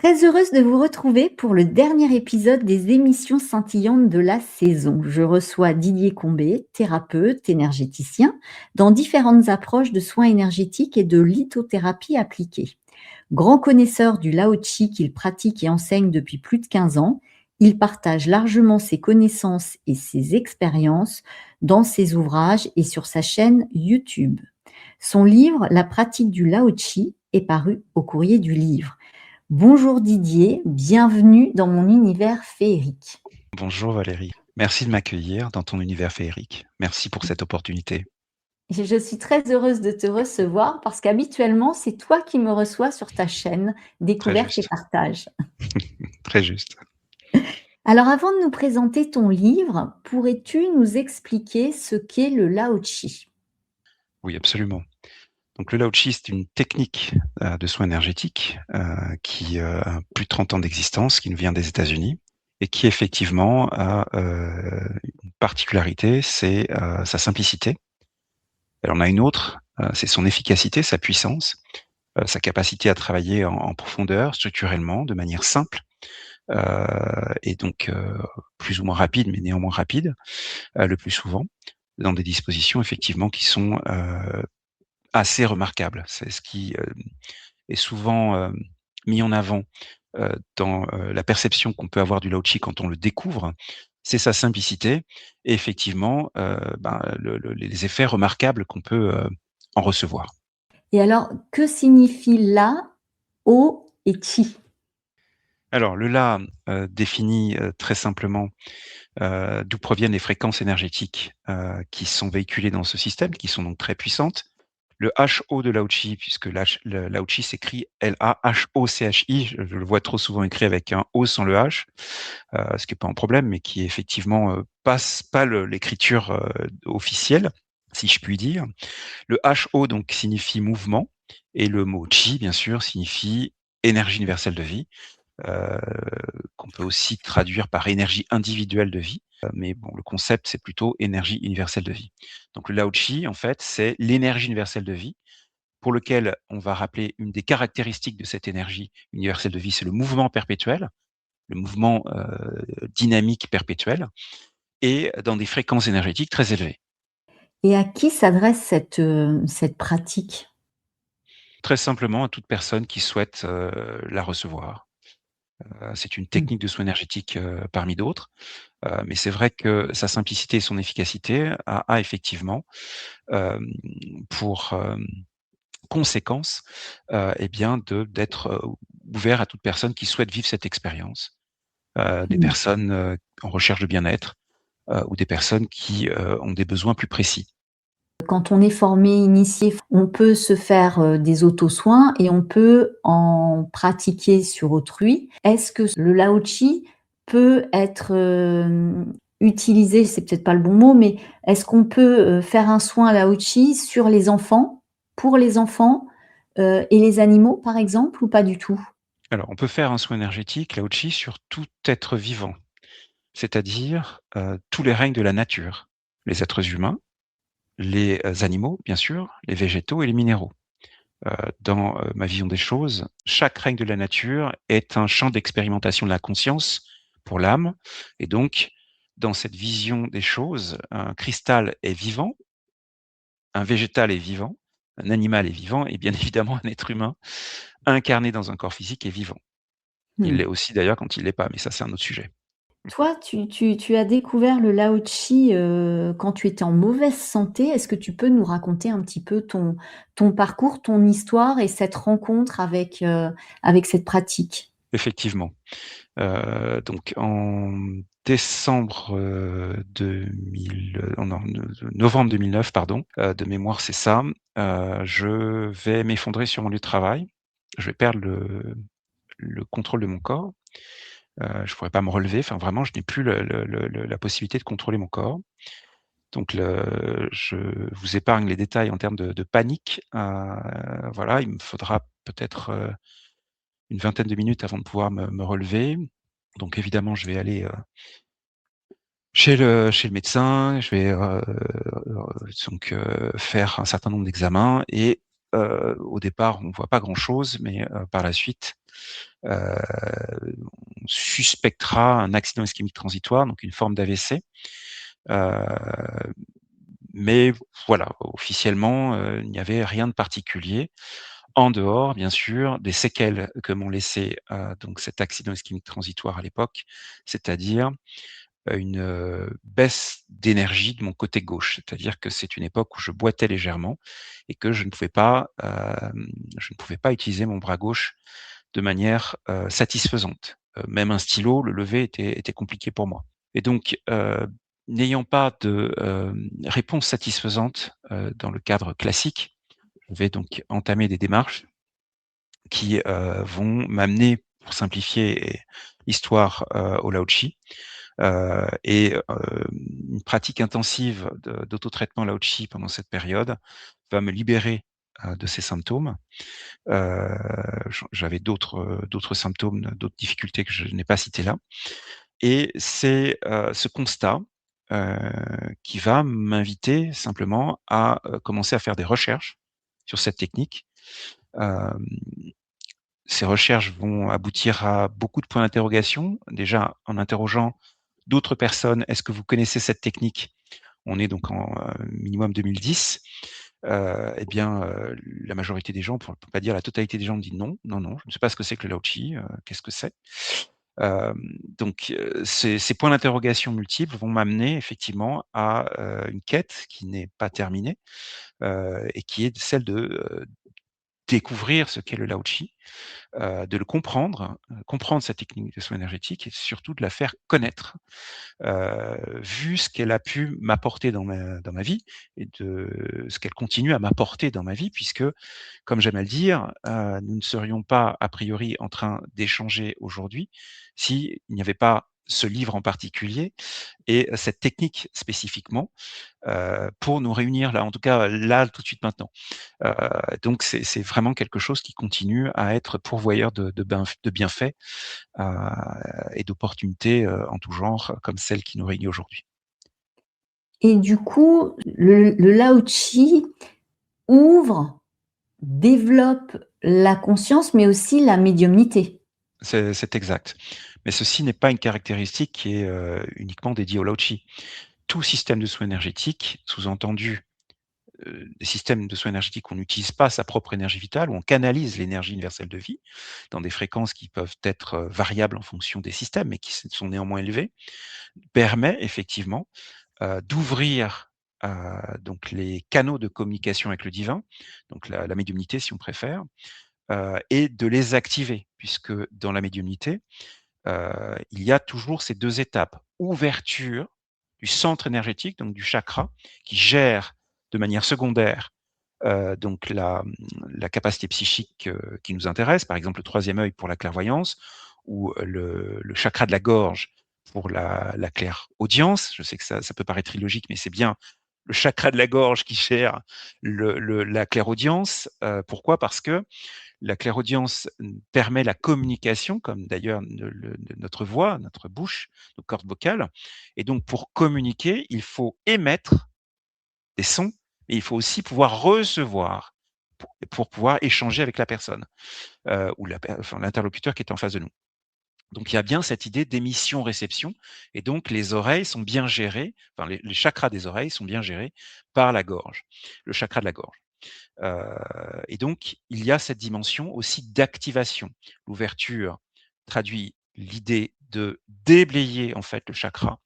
Très heureuse de vous retrouver pour le dernier épisode des émissions scintillantes de la saison. Je reçois Didier Combet, thérapeute, énergéticien, dans différentes approches de soins énergétiques et de lithothérapie appliquée. Grand connaisseur du Lao Tchi qu'il pratique et enseigne depuis plus de 15 ans, il partage largement ses connaissances et ses expériences dans ses ouvrages et sur sa chaîne YouTube. Son livre La pratique du Lao Tchi est paru au Courrier du Livre. Bonjour Didier, bienvenue dans mon univers féerique. Bonjour Valérie, merci de m'accueillir dans ton univers féerique. Merci pour cette opportunité. Je suis très heureuse de te recevoir parce qu'habituellement, c'est toi qui me reçois sur ta chaîne Très Découverte et juste, Partage. très juste. Alors avant de nous présenter ton livre, pourrais-tu nous expliquer ce qu'est le Lao Tchi? Oui, absolument. Donc le Lao Tchi, c'est une technique de soins énergétiques qui a plus de 30 ans d'existence, qui nous vient des États-Unis et qui effectivement a une particularité, c'est sa simplicité. Elle en a une autre, c'est son efficacité, sa puissance, sa capacité à travailler en profondeur, structurellement, de manière simple, et donc plus ou moins rapide, mais néanmoins rapide, le plus souvent, dans des dispositions effectivement qui sont assez remarquables. C'est ce qui est souvent mis en avant dans la perception qu'on peut avoir du Lao Tchi quand on le découvre, c'est sa simplicité et effectivement les effets remarquables qu'on peut en recevoir. Et alors, que signifie La, O et Chi? Alors le La définit très simplement d'où proviennent les fréquences énergétiques qui sont véhiculées dans ce système, qui sont donc très puissantes. Le HO de Lao Tchi, puisque le Lao Tchi s'écrit L-A-H-O-C-H-I, je le vois trop souvent écrit avec un O sans le H, ce qui n'est pas un problème, mais qui effectivement passe pas l'écriture officielle, si je puis dire. Le HO donc signifie mouvement, et le mot Chi, bien sûr, signifie énergie universelle de vie, heu, qu'on peut aussi traduire par énergie individuelle de vie, mais bon, le concept, c'est plutôt énergie universelle de vie. Donc le Lao Tchi, en fait, c'est l'énergie universelle de vie, pour lequel on va rappeler une des caractéristiques de cette énergie universelle de vie, c'est le mouvement perpétuel, le mouvement, dynamique perpétuel et dans des fréquences énergétiques très élevées. Et à qui s'adresse cette pratique? Très simplement à toute personne qui souhaite, la recevoir. C'est une Mmh. technique de soins énergétiques, parmi d'autres. Mais c'est vrai que sa simplicité et son efficacité a effectivement, hem, pour, conséquence, eh bien d'être, ouvert à toute personne qui souhaite vivre cette expérience. Des Mmh. personnes, en recherche de bien-être, ou des personnes qui, ont des besoins plus précis. Quand on est formé, initié, on peut se faire, des auto-soins et on peut en pratiquer sur autrui. Est-ce que le Lao Tchi peut être, utilisé, c'est peut-être pas le bon mot, mais est-ce qu'on peut, faire un soin Lao Tchi sur les enfants, pour les enfants, et les animaux, par exemple, ou pas du tout? Alors on peut faire un soin énergétique, Lao Tchi, sur tout être vivant, c'est-à-dire, tous les règnes de la nature, les êtres humains, les, animaux, bien sûr, les végétaux et les minéraux. Dans, ma vision des choses, chaque règne de la nature est un champ d'expérimentation de la conscience pour l'âme et donc dans cette vision des choses, un cristal est vivant, un végétal est vivant, un animal est vivant et bien évidemment un être humain incarné dans un corps physique est vivant. Il Mmh. l'est aussi d'ailleurs quand il l'est pas, mais ça c'est un autre sujet. Toi, tu as découvert le Lao Tchi, quand tu étais en mauvaise santé. Est-ce que tu peux nous raconter un petit peu ton parcours, ton histoire et cette rencontre avec cette pratique? Effectivement, donc en décembre, 2000, non, novembre 2009 pardon, de mémoire c'est ça, je vais m'effondrer sur mon lieu de travail. Je vais perdre le contrôle de mon corps, je pourrais pas me relever, enfin vraiment je n'ai plus la possibilité de contrôler mon corps. Donc je vous épargne les détails en termes de panique, voilà, il me faudra peut-être, une vingtaine de minutes avant de pouvoir me relever. Donc évidemment, je vais aller, chez le médecin, je vais, donc faire un certain nombre d'examens et au départ, on ne voit pas grand chose, mais par la suite, on suspectera un accident ischémique transitoire, donc une forme d'AVC. Mais voilà, officiellement, il n'y avait rien de particulier, en dehors, bien sûr, des séquelles que m'ont laissé donc cet accident ischémique transitoire à l'époque, c'est-à-dire une baisse d'énergie de mon côté gauche. C'est-à-dire que c'est une époque où je boitais légèrement et que je ne pouvais pas utiliser mon bras gauche de manière satisfaisante. Même un stylo, le lever était compliqué pour moi. Et donc, n'ayant pas de réponse satisfaisante dans le cadre classique, je vais donc entamer des démarches qui vont m'amener, pour simplifier l'histoire, au Lao-Chi, et une pratique intensive d'autotraitement Lao-Chi pendant cette période va me libérer de ces symptômes. J'avais d'autres symptômes, d'autres difficultés que je n'ai pas citées là, et c'est ce constat qui va m'inviter simplement à commencer à faire des recherches sur cette technique. Hem, Ces recherches vont aboutir à beaucoup de points d'interrogation. Déjà, en interrogeant d'autres personnes: «Est-ce que vous connaissez cette technique?» On est donc en minimum 2010. Et bien, la majorité des gens, pour ne pas dire la totalité des gens, me dit: «Non, non, non, je ne sais pas ce que c'est que le Lao-Chi, qu'est-ce que c'est?» Hem, donc ces points d'interrogation multiples vont m'amener effectivement à une quête qui n'est pas terminée, et qui est celle de découvrir ce qu'est le Lao-Chi, de le comprendre, comprendre cette technique de soins énergétiques et surtout de la faire connaître. Vu ce qu'elle a pu m'apporter dans ma vie et de ce qu'elle continue à m'apporter dans ma vie, puisque, comme j'aime à le dire, nous ne serions pas a priori en train d'échanger aujourd'hui s'il n'y avait pas ce livre en particulier et cette technique spécifiquement, pour nous réunir là, en tout cas là, tout de suite maintenant. Heu, donc c'est vraiment quelque chose qui continue à être pourvoyeur de bienfaits, heu, et d'opportunités, en tout genre, comme celle qui nous réunit aujourd'hui. Et du coup, le Lao-Chi ouvre, développe la conscience, mais aussi la médiumnité. C'est exact. Mais ceci n'est pas une caractéristique qui est, uniquement dédiée au Lao-Chi. Tout système de soins énergétiques, sous-entendu, des systèmes de soins énergétiques où on n'utilise pas sa propre énergie vitale, où on canalise l'énergie universelle de vie dans des fréquences qui peuvent être, variables en fonction des systèmes, mais qui sont néanmoins élevées, permet effectivement, d'ouvrir, donc les canaux de communication avec le divin, donc la médiumnité si on préfère, et de les activer. Puisque dans la médiumnité, il y a toujours ces 2 étapes. Ouverture du centre énergétique, donc du chakra, qui gère de manière secondaire, donc la capacité psychique, qui nous intéresse, par exemple le troisième œil pour la clairvoyance ou le chakra de la gorge pour la clairaudience. Je sais que ça peut paraître illogique, mais c'est bien le chakra de la gorge qui gère la clairaudience. Pourquoi? Parce que la clairaudience permet la communication, comme d'ailleurs notre voix, notre bouche, nos cordes vocales. Et donc, pour communiquer, il faut émettre des sons, et il faut aussi pouvoir recevoir pour pouvoir échanger avec la personne ou enfin, l'interlocuteur qui est en face de nous. Donc, il y a bien cette idée d'émission-réception, et donc les oreilles sont bien gérées, enfin les chakras des oreilles sont bien gérés par la gorge, le chakra de la gorge. Et donc, il y a cette dimension aussi d'activation. L'ouverture traduit l'idée de déblayer en fait le chakra,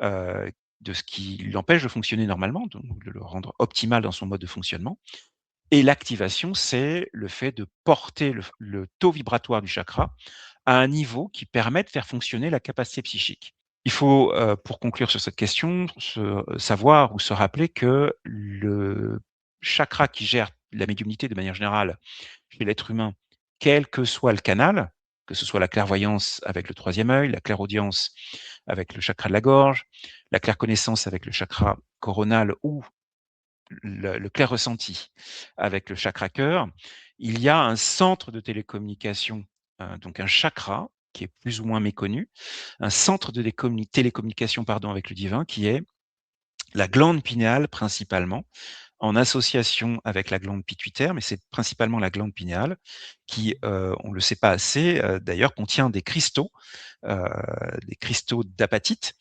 de ce qui l'empêche de fonctionner normalement, donc de le rendre optimal dans son mode de fonctionnement. Et l'activation, c'est le fait de porter le taux vibratoire du chakra à un niveau qui permet de faire fonctionner la capacité psychique. Il faut, pour conclure sur cette question, savoir ou se rappeler que le chakra qui gère la médiumnité de manière générale chez l'être humain, quel que soit le canal, que ce soit la clairvoyance avec le troisième œil, la clairaudience avec le chakra de la gorge, la clairconnaissance avec le chakra coronal ou le clair ressenti avec le chakra cœur, il y a un centre de télécommunication, donc un chakra qui est plus ou moins méconnu, un centre de télécommunication pardon, avec le divin qui est la glande pinéale principalement, en association avec la glande pituitaire, mais c'est principalement la glande pinéale qui, on le sait pas assez, d'ailleurs contient heu, des cristaux d'apatite,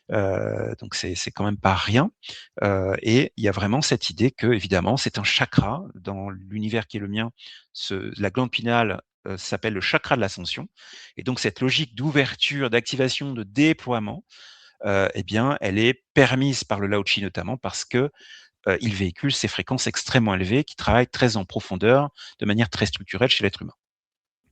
donc c'est quand même pas rien, et il y a vraiment cette idée que évidemment c'est un chakra. Dans l'univers qui est le mien, la glande pinéale, s'appelle le chakra de l'ascension, et donc cette logique d'ouverture, d'activation, de déploiement, eh bien, elle est permise par le Lao Chi notamment parce que, il véhicule ces fréquences extrêmement élevées qui travaillent très en profondeur, de manière très structurelle chez l'être humain.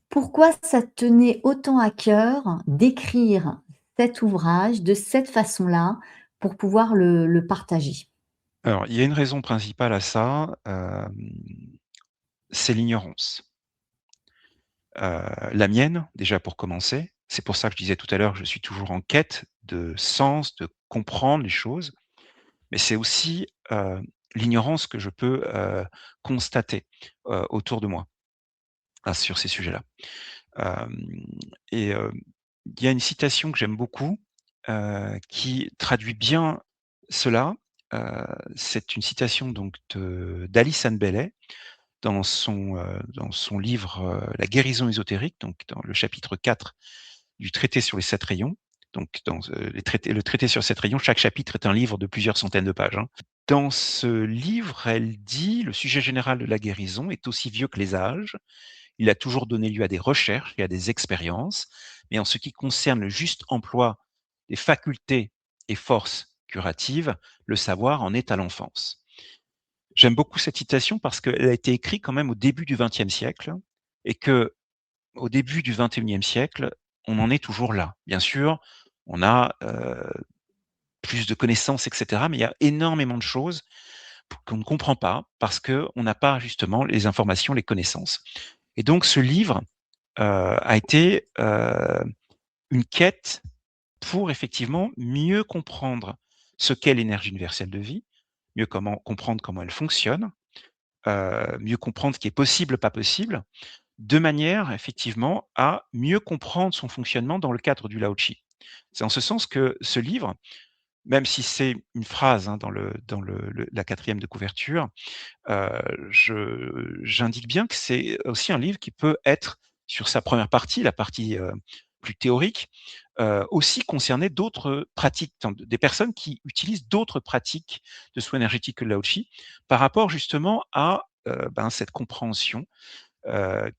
Pourquoi ça te tenait autant à cœur d'écrire cet ouvrage de cette façon-là pour pouvoir le partager? Alors, il y a une raison principale à ça, c'est l'ignorance. La mienne, déjà pour commencer, c'est pour ça que je disais tout à l'heure que je suis toujours en quête de sens, de comprendre les choses, mais c'est aussi, l'ignorance que je peux, constater, autour de moi, sur ces sujets-là. Hem et il y a une citation que j'aime beaucoup, qui traduit bien cela. Heu, c'est une citation donc de d'Alice Anne Bailey dans son livre, La guérison ésotérique, donc dans le chapitre 4 du traité sur les 7 rayons. Donc dans, le traité sur 7 rayons, chaque chapitre est un livre de plusieurs centaines de pages, hein. Dans ce livre, elle dit: «Le sujet général de la guérison est aussi vieux que les âges. Il a toujours donné lieu à des recherches et à des expériences, mais en ce qui concerne le juste emploi des facultés et forces curatives, le savoir en est à l'enfance.» J'aime beaucoup cette citation parce qu'elle a été écrite quand même au début du XXe siècle, et que au début du XXIe siècle, on en est toujours là. Bien sûr, on a, plus de connaissances et cetera, mais il y a énormément de choses qu'on ne comprend pas parce qu'on n'a pas justement les informations, les connaissances. Et donc ce livre, a été, une quête pour effectivement mieux comprendre ce qu'est l'énergie universelle de vie, mieux comprendre comment elle fonctionne, mieux comprendre ce qui est possible, pas possible, de manière effectivement à mieux comprendre son fonctionnement dans le cadre du Lao Tzu. C'est en ce sens que ce livre, même si c'est une phrase, hein, dans la 4e de couverture, j'indique bien que c'est aussi un livre qui peut être, sur sa première partie, la partie, plus théorique, aussi concerner d'autres pratiques, enfin, des personnes qui utilisent d'autres pratiques de soins énergétiques que le Lao Tzu, par rapport justement à, cette compréhension,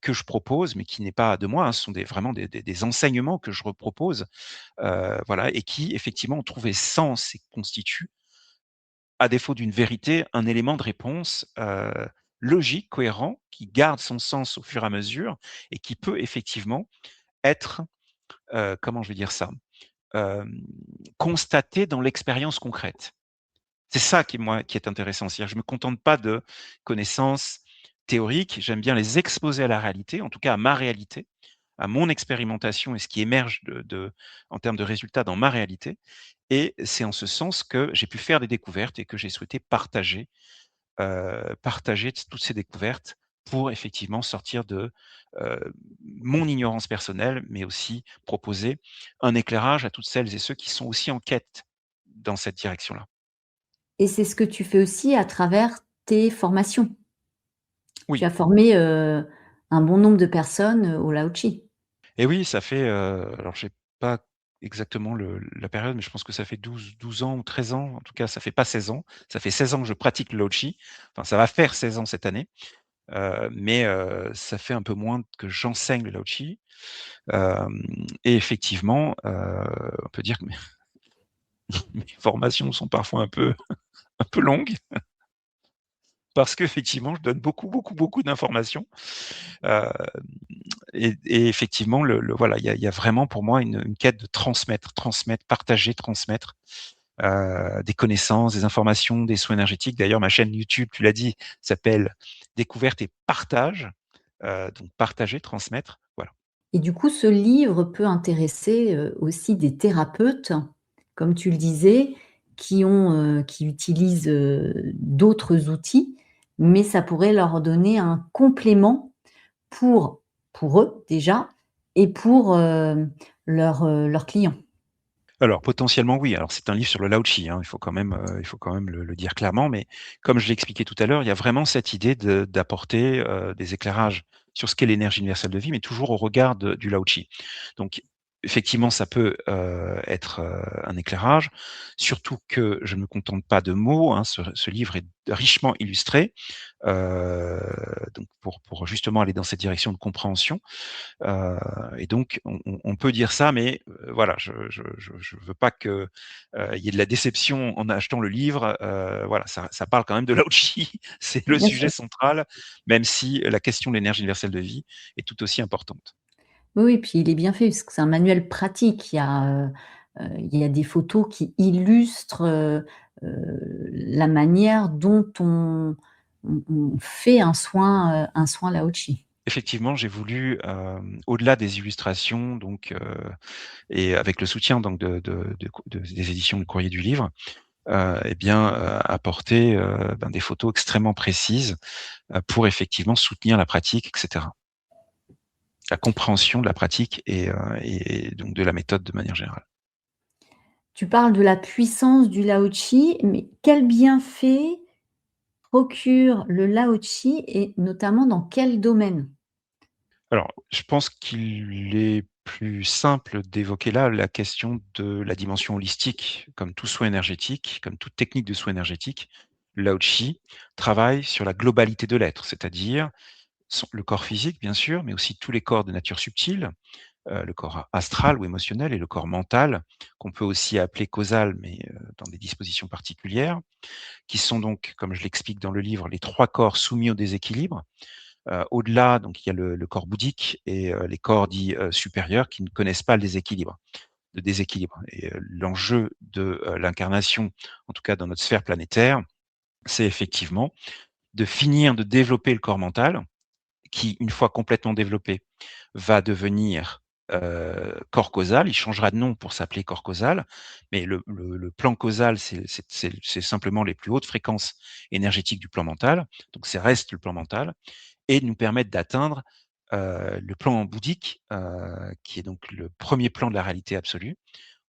que je propose, mais qui n'est pas de moi, hein. Ce sont vraiment des enseignements que je repropose, voilà, et qui effectivement ont trouvé sens et constituent, à défaut d'une vérité, un élément de réponse, logique, cohérent, qui garde son sens au fur et à mesure et qui peut effectivement être, comment je vais dire ça? Hem, constaté dans l'expérience concrète. C'est ça qui est intéressant. C'est-à-dire je me contente pas de connaissances théoriques, j'aime bien les exposer à la réalité, en tout cas à ma réalité, à mon expérimentation et ce qui émerge en termes de résultats dans ma réalité, et c'est en ce sens que j'ai pu faire des découvertes et que j'ai souhaité partager toutes ces découvertes pour effectivement sortir de, mon ignorance personnelle, mais aussi proposer un éclairage à toutes celles et ceux qui sont aussi en quête dans cette direction-là. Et c'est ce que tu fais aussi à travers tes formations? Tu Oui, as formé, un bon nombre de personnes, au Lao Chi? et oui, ça fait, alors j'ai pas exactement la période, mais je pense que ça fait 12 ans ou 13 ans, en tout cas ça fait pas 16 ans. Ça fait 16 ans que je pratique le Lao Chi, enfin ça va faire 16 ans cette année, mais ça fait un peu moins que j'enseigne le Lao Chi, hem et effectivement, on peut dire que mes mes formations sont parfois un peu longues parce qu'effectivement je donne beaucoup, beaucoup, beaucoup d'informations, heu et effectivement voilà, il y a vraiment pour moi une quête de transmettre, partager, transmettre, des connaissances, des informations, des soins énergétiques. D'ailleurs, ma chaîne YouTube, tu l'as dit, s'appelle Découverte et partage, donc partager, transmettre, voilà. Et du coup, ce livre peut intéresser, aussi des thérapeutes, comme tu le disais, qui utilisent, d'autres outils, mais ça pourrait leur donner un complément pour eux déjà et pour, leurs clients. Alors potentiellement oui. Alors c'est un livre sur le Lao-Tzu, hein, il faut quand même le dire clairement, mais comme je l'ai expliqué tout à l'heure, il y a vraiment cette idée d'apporter, des éclairages sur ce qu'est l'énergie universelle de vie, mais toujours au regard du Lao-Tzu. Donc effectivement, ça peut, être, un éclairage, surtout que je ne me contente pas de mots, hein. Ce livre est richement illustré, heu, donc pour justement aller dans cette direction de compréhension. Et donc on peut dire ça, mais voilà, je veux pas que, il y ait de la déception en achetant le livre, voilà, ça parle quand même de Lao Tzu, c'est le Bien sujet sûr. central, même si la question de l'énergie universelle de vie est tout aussi importante. Oui, oui, puis il est bien fait parce que c'est un manuel pratique. Il y a des photos qui illustrent, la manière dont on fait un soin Lao-Qi. Effectivement, j'ai voulu, au-delà des illustrations donc et avec le soutien donc des éditions du Courrier du Livre, et bien, apporter, ben, des photos extrêmement précises, pour effectivement soutenir la pratique et cetera. La compréhension de la pratique et donc de la méthode de manière générale. Tu parles de la puissance du Lao-Qi, mais quel bienfait procure le Lao-Qi et notamment dans quel domaine? Alors, je pense qu'il est plus simple d'évoquer là la question de la dimension holistique. Comme tout soin énergétique, comme toute technique de soin énergétique, Lao Tzu travaille sur la globalité de l'être, c'est-à-dire le corps physique, bien sûr, mais aussi tous les corps de nature subtile, le corps astral ou émotionnel et le corps mental, qu'on peut aussi appeler causal, mais dans des dispositions particulières, qui sont donc, comme je l'explique dans le livre, les trois corps soumis au déséquilibre. Au-delà, donc il y a le corps bouddhique et les corps dits, supérieurs qui ne connaissent pas le déséquilibre et l'enjeu de, l'incarnation, en tout cas dans notre sphère planétaire, c'est effectivement de finir de développer le corps mental qui, une fois complètement développé, va devenir, corps causal. Il changera de nom pour s'appeler corps causal, mais le plan causal, c'est simplement les plus hautes fréquences énergétiques du plan mental, donc ça reste le plan mental et nous permettre d'atteindre, le plan bouddhique, qui est donc le premier plan de la réalité absolue,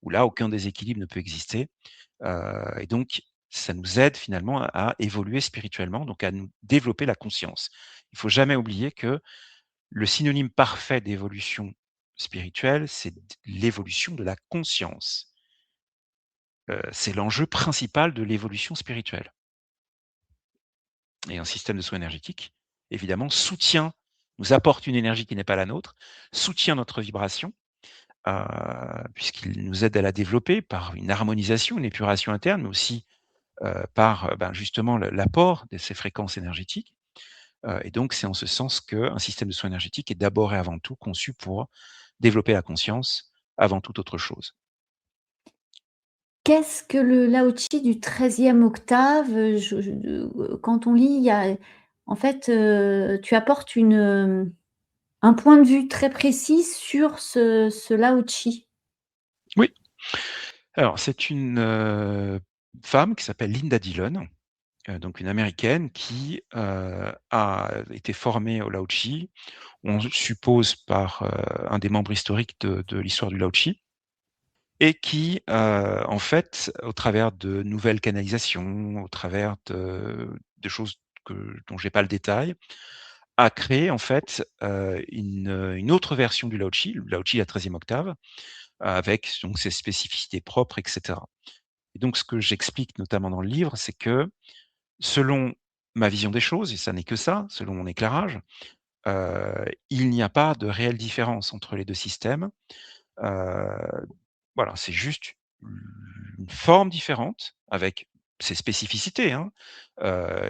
où là, aucun déséquilibre ne peut exister, et donc ça nous aide finalement à évoluer spirituellement, donc à nous développer la conscience. Il faut jamais oublier que le synonyme parfait d'évolution spirituelle, c'est l'évolution de la conscience. C'est l'enjeu principal de l'évolution spirituelle. Et un système de soins énergétique, évidemment, nous apporte une énergie qui n'est pas la nôtre, soutient notre vibration, heu, puisqu'il nous aide à la développer par une harmonisation, une épuration interne, mais aussi, par, ben, justement l'apport de ces fréquences énergétiques, et donc c'est en ce sens qu'un système de soins énergétiques est d'abord et avant tout conçu pour développer la conscience avant toute autre chose. Qu'est-ce que le Lao-Tzu du 13e octave? Quand on lit, il y a en fait, tu apportes un point de vue très précis sur ce Lao-Tzu. Oui, alors c'est une, femme qui s'appelle Linda Dillon, donc une américaine qui, a été formée au Lao Tzu, on suppose par, un des membres historiques de l'histoire du Lao Tzu et qui, en fait, au travers de nouvelles canalisations, au travers de choses dont j'ai pas le détail, a créé en fait, une autre version du Lao Tzu, le Lao Tzu à 13e octave, avec donc ses spécificités propres et cetera. Et donc ce que j'explique notamment dans le livre, c'est que selon ma vision des choses et ça n'est que ça, selon mon éclairage, il n'y a pas de réelle différence entre les 2 systèmes. Heu, voilà, c'est juste une forme différente avec ses spécificités, hein,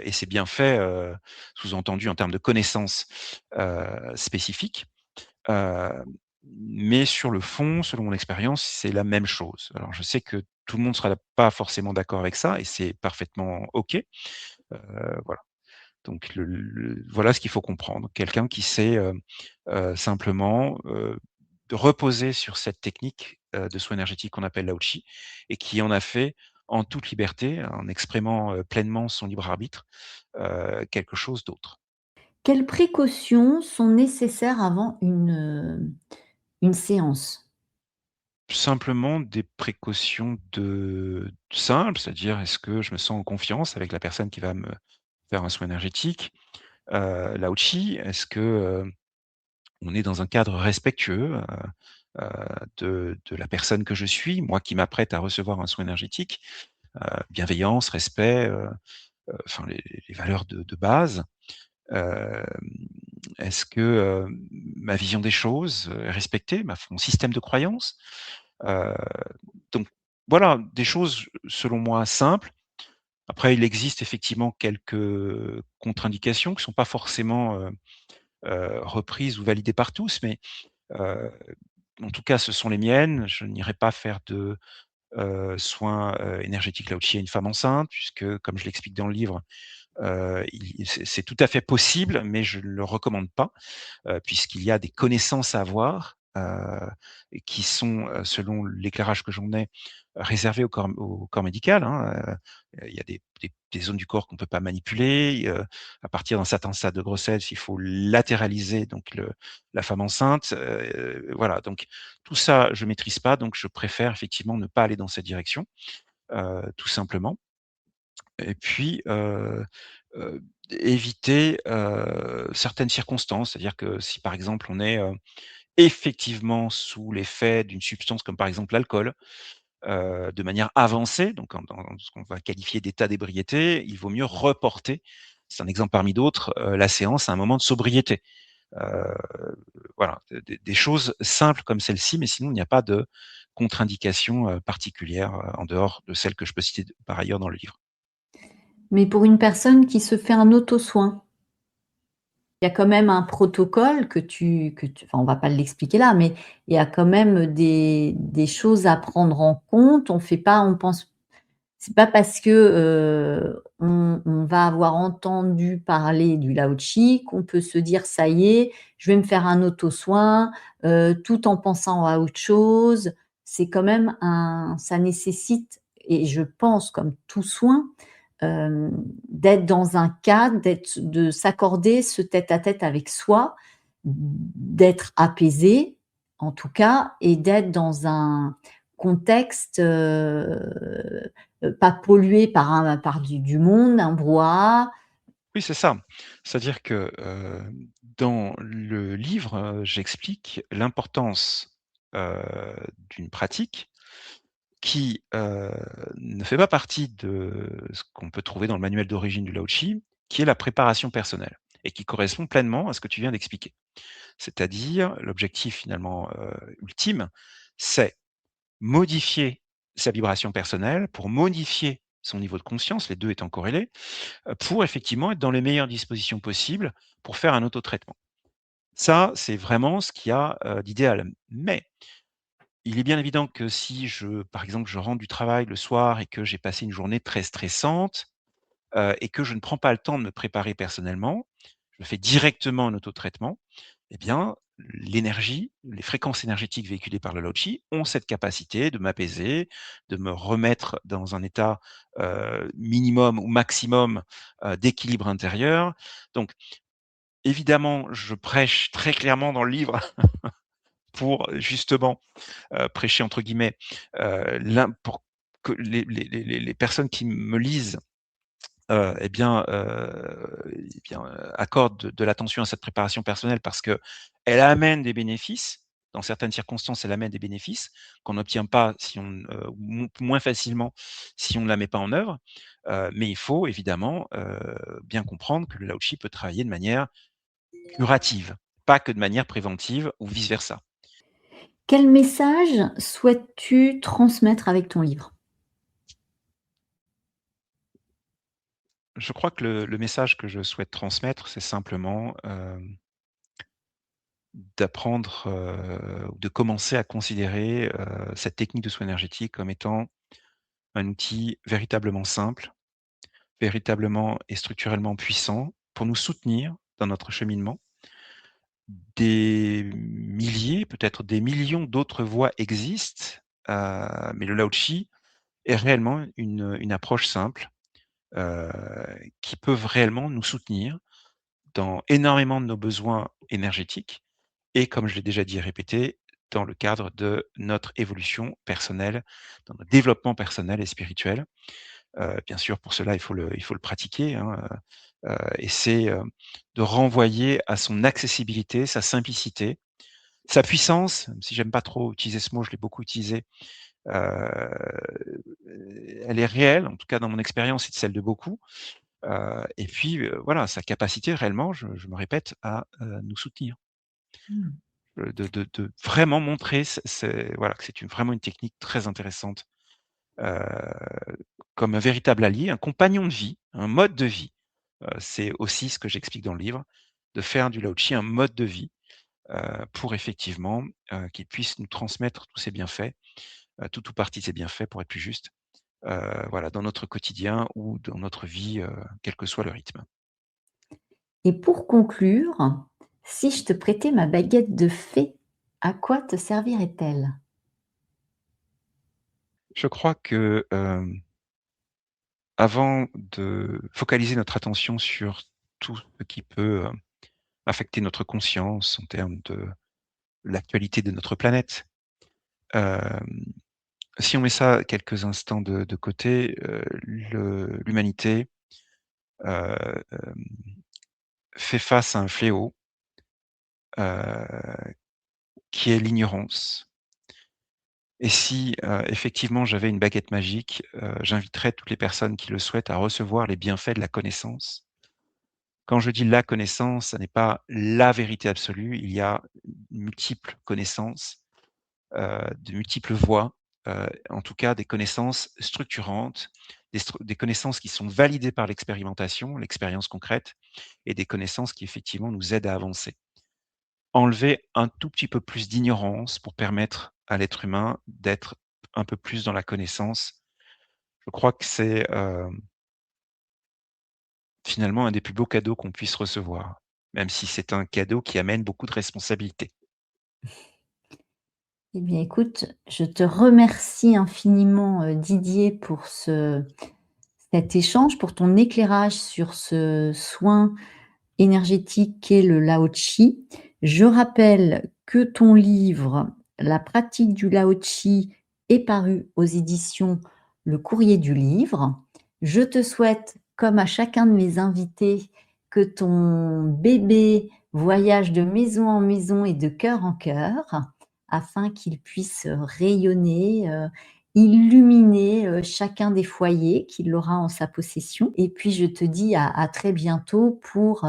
et c'est bien fait, sous-entendu en termes de connaissances, spécifiques. Heu, mais sur le fond, selon mon expérience, c'est la même chose. Alors je sais que tout le monde ne sera pas forcément d'accord avec ça et c'est parfaitement OK. Voilà. Donc voilà ce qu'il faut comprendre. Quelqu'un qui sait, simplement, reposer sur cette technique, de soins énergétiques qu'on appelle Lao Tzu et qui en a fait en toute liberté, en exprimant, pleinement son libre arbitre, quelque chose d'autre. Quelles précautions sont nécessaires avant une séance? Simplement des précautions de simples, c'est-à-dire est-ce que je me sens en confiance avec la personne qui va me faire un soin énergétique? Lao Chi, est-ce que, on est dans un cadre respectueux, heu, de la personne que je suis, moi qui m'apprête à recevoir un soin énergétique? Bienveillance, respect, enfin les valeurs de base. Hem, est-ce que, ma vision des choses est respectée, ma mon système de croyance? Heu, donc voilà, des choses selon moi simples. Après il existe effectivement quelques contre-indications qui sont pas forcément, reprises ou validées par tous, mais heu, en tout cas ce sont les miennes. Je n'irai pas faire de, soins, énergétiques Lao Chi à une femme enceinte puisque comme je l'explique dans le livre, il c'est tout à fait possible, mais je ne le recommande pas. Puisqu'il y a des connaissances à avoir, et qui sont, selon l'éclairage que j'en ai, réservées au corps médical, hein, il y a des zones du corps qu'on ne peut pas manipuler, à partir d'un certain stade de grossesse, il faut latéraliser donc la femme enceinte, voilà, donc tout ça, je maîtrise pas, donc je préfère effectivement ne pas aller dans cette direction, tout simplement et puis, éviter, certaines circonstances. C'est-à-dire que si, par exemple, on est, effectivement sous l'effet d'une substance comme, par exemple, l'alcool, de manière avancée, donc dans ce qu'on va qualifier d'état d'ébriété, il vaut mieux reporter, c'est un exemple parmi d'autres, la séance à un moment de sobriété. Heu, voilà, des choses simples comme celle-ci, mais sinon il n'y a pas de contre-indication, particulière, en dehors de celles que je peux citer par ailleurs dans le livre. Mais pour une personne qui se fait un auto-soin, il y a quand même un protocole que tu enfin, on va pas l'expliquer là, mais il y a quand même des choses à prendre en compte. On pense c'est pas parce que, on va avoir entendu parler du Lao Chi qu'on peut se dire: «Ça y est, je vais me faire un auto-soin», tout en pensant à autre chose. C'est quand même un ça nécessite et je pense comme tout soin, d'être dans un cadre, de s'accorder ce tête-à-tête avec soi, d'être apaisé, en tout cas et d'être dans un contexte, pas pollué par du monde, un brouhaha. Oui, c'est ça. C'est-à-dire que, dans le livre, j'explique l'importance, heu, d'une pratique qui, ne fait pas partie de ce qu'on peut trouver dans le manuel d'origine du Lao Chi, qui est la préparation personnelle et qui correspond pleinement à ce que tu viens d'expliquer. C'est-à-dire l'objectif finalement, ultime, c'est modifier sa vibration personnelle pour modifier son niveau de conscience, les 2 étant corrélés, pour effectivement être dans les meilleures dispositions possibles pour faire un autotraitement. Ça, c'est vraiment ce qu'il y a, d'idéal. Mais il est bien évident que si je par exemple, je rentre du travail le soir et que j'ai passé une journée très stressante, et que je ne prends pas le temps de me préparer personnellement, je fais directement un autotraitement, eh bien, l'énergie, les fréquences énergétiques véhiculées par le Lao Chi ont cette capacité de m'apaiser, de me remettre dans un état, minimum ou maximum, d'équilibre intérieur. Donc évidemment, je prêche très clairement dans le livre pour justement, «prêcher» entre guillemets, pour que les personnes qui me lisent, accorde de l'attention à cette préparation personnelle parce qu'elle amène des bénéfices. Dans certaines circonstances, elle amène des bénéfices qu'on n'obtient pas si on, moins facilement si on ne la met pas en œuvre. Mais il faut évidemment, bien comprendre que le Lao Chi peut travailler de manière curative, pas que de manière préventive ou vice versa. Quel message souhaites-tu transmettre avec ton livre? Je crois que le message que je souhaite transmettre, c'est simplement, d'apprendre, ou de commencer à considérer, cette technique de soin énergétique comme étant un outil véritablement simple, véritablement et structurellement puissant pour nous soutenir dans notre cheminement. Des milliers, peut-être des millions d'autres voies existent, mais le Lao Chi est réellement une approche simple, heu, qui peuvent réellement nous soutenir dans énormément de nos besoins énergétiques et comme je l'ai déjà dit et répété, dans le cadre de notre évolution personnelle, dans notre développement personnel et spirituel. Bien sûr, pour cela, il faut le pratiquer, hein, et c'est, de renvoyer à son accessibilité, sa simplicité, sa puissance, même si j'aime pas trop utiliser ce mot, je l'ai beaucoup utilisé, elle est réelle, en tout cas dans mon expérience et de celle de beaucoup, et puis, voilà, sa capacité réellement, je me répète, à, nous soutenir. Mmh. De vraiment montrer voilà, que c'est vraiment une technique très intéressante, heu, comme un véritable allié, un compagnon de vie, un mode de vie. C'est aussi ce que j'explique dans le livre, de faire du Lao Tzu un mode de vie, pour effectivement, qu'il puisse nous transmettre tous ses bienfaits, tout ou partie de ses bienfaits pour être plus juste, voilà, dans notre quotidien ou dans notre vie, quel que soit le rythme. Et pour conclure, si je te prêtais ma baguette de fée, à quoi te servirait-elle? Je crois que, avant de focaliser notre attention sur tout ce qui peut, affecter notre conscience en termes de l'actualité de notre planète, hem, si on met ça quelques instants de côté, l'humanité, heu, hem, fait face à un fléau, heu, qui est l'ignorance. Et si, effectivement j'avais une baguette magique, j'inviterais toutes les personnes qui le souhaitent à recevoir les bienfaits de la connaissance. Quand je dis la connaissance, ça n'est pas la vérité absolue, il y a multiples connaissances, de multiples voies, en tout cas des connaissances structurantes, des connaissances qui sont validées par l'expérimentation, l'expérience concrète et des connaissances qui effectivement nous aident à avancer. Enlever un tout petit peu plus d'ignorance pour permettre à l'être humain d'être un peu plus dans la connaissance. Je crois que c'est, finalement un des plus beaux cadeaux qu'on puisse recevoir, même si c'est un cadeau qui amène beaucoup de responsabilités. Eh bien, écoute, je te remercie infiniment, Didier, pour cet échange, pour ton éclairage sur ce soin énergétique qu'est le Lao Tzu. Je rappelle que ton livre «La pratique du Lao Tzu» est paru aux éditions Le Courrier du Livre. Je te souhaite, comme à chacun de mes invités, que ton bébé voyage de maison en maison et de cœur en cœur, afin qu'il puisse rayonner, illuminer, chacun des foyers qu'il aura en sa possession. Et puis je te dis à très bientôt pour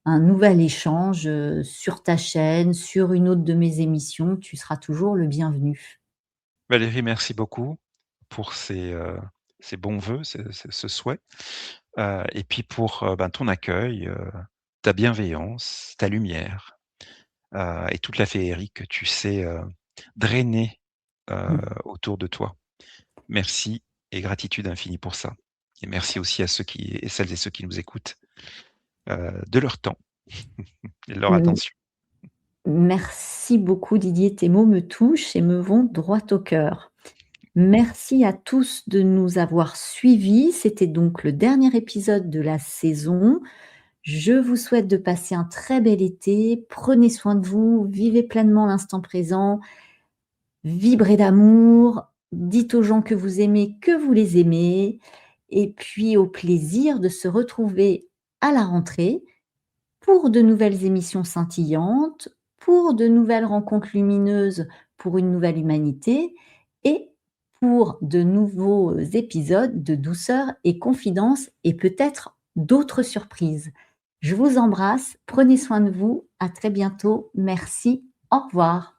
un nouvel échange, sur ta chaîne, sur une autre de mes émissions. Tu seras toujours le bienvenu. Valérie, merci beaucoup pour ces bons vœux, ce souhait, et puis pour, ben, ton accueil, ta bienveillance, ta lumière, et toute la féerie que tu sais, drainer, Mmh. autour de toi. Merci et gratitude infinie pour ça, et merci aussi à celles et ceux qui nous écoutent, de leur temps et de leur Mmh, attention. merci beaucoup Didier, tes mots me touchent et me vont droit au cœur. Merci à tous de nous avoir suivis. C'était donc le dernier épisode de la saison. Je vous souhaite de passer un très bel été. Prenez soin de vous, vivez pleinement l'instant présent, vibrez d'amour, dites aux gens que vous les aimez, et puis au plaisir de se retrouver à la rentrée pour de nouvelles émissions scintillantes, pour de nouvelles rencontres lumineuses pour une nouvelle humanité et pour de nouveaux épisodes de douceur et confidence et peut-être d'autres surprises. Je vous embrasse, prenez soin de vous, à très bientôt, merci, au revoir.